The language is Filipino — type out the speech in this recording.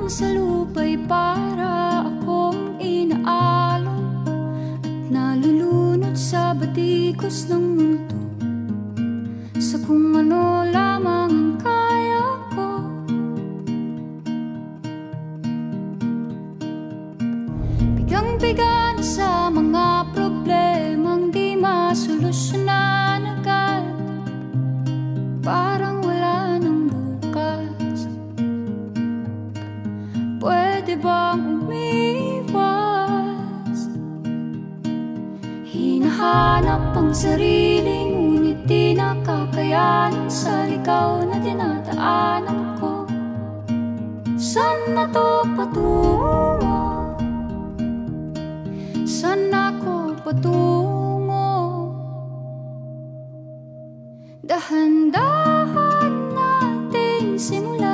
sa lupa'y para akong inaalon at nalulunod sa batikos ng mundo, sa kung ano lamang ang kaya ko. Bigang-biga na sa mga problemang di masolusyonan agad, parang wala nang bukas. Pwede bang umiwas? Hinahanap ang sarili, ngunit di nakakayanan sa ligaw na dinadaanan ko. Saan na to patungo? Saan ako patungo? Dahan-dahan nating simulan